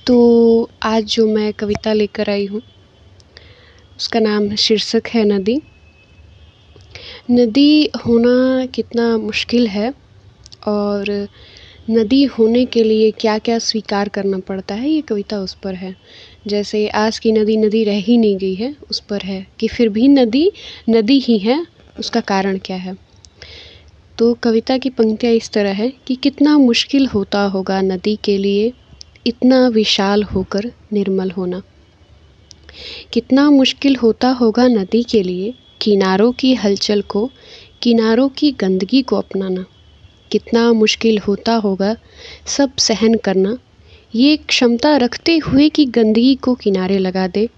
तो आज जो मैं कविता लेकर आई हूँ उसका नाम शीर्षक है नदी। नदी होना कितना मुश्किल है और नदी होने के लिए क्या क्या स्वीकार करना पड़ता है, ये कविता उस पर है। जैसे आज की नदी नदी रह ही नहीं गई है, उस पर है कि फिर भी नदी नदी ही है, उसका कारण क्या है। तो कविता की पंक्तियाँ इस तरह है कि कितना मुश्किल होता होगा नदी के लिए इतना विशाल होकर निर्मल होना। कितना मुश्किल होता होगा नदी के लिए किनारों की हलचल को, किनारों की गंदगी को अपनाना। कितना मुश्किल होता होगा सब सहन करना, ये क्षमता रखते हुए कि गंदगी को किनारे लगा दे,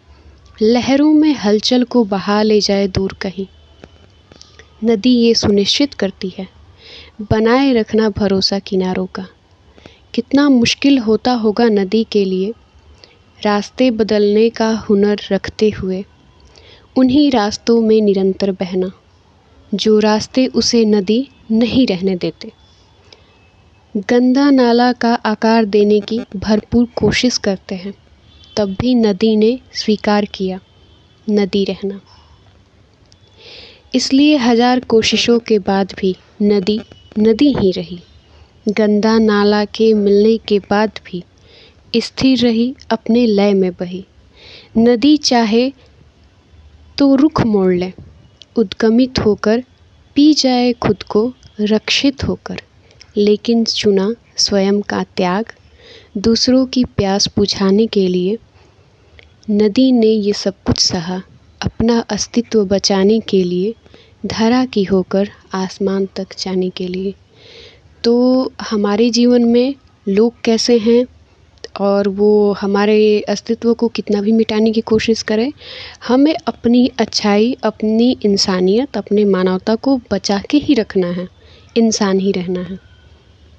लहरों में हलचल को बहा ले जाए दूर कहीं। नदी ये सुनिश्चित करती है बनाए रखना भरोसा किनारों का। कितना मुश्किल होता होगा नदी के लिए रास्ते बदलने का हुनर रखते हुए, उन्हीं रास्तों में निरंतर बहना जो रास्ते उसे नदी नहीं रहने देते। गंदा नाला का आकार देने की भरपूर कोशिश करते हैं, तब भी नदी ने स्वीकार किया नदी रहना। इसलिए हजार कोशिशों के बाद भी नदी नदी ही रही। गंदा नाला के मिलने के बाद भी स्थिर रही, अपने लय में बही। नदी चाहे तो रुख मोड़ ले, उद्गमित होकर पी जाए खुद को रक्षित होकर, लेकिन चुना स्वयं का त्याग दूसरों की प्यास बुझाने के लिए। नदी ने ये सब कुछ सहा अपना अस्तित्व बचाने के लिए, धरा की होकर आसमान तक जाने के लिए। तो हमारे जीवन में लोग कैसे हैं और वो हमारे अस्तित्व को कितना भी मिटाने की कोशिश करें, हमें अपनी अच्छाई, अपनी इंसानियत, अपने मानवता को बचा के ही रखना है, इंसान ही रहना है।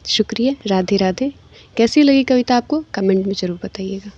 शुक्रिया। राधे राधे। कैसी लगी कविता आपको कमेंट में ज़रूर बताइएगा।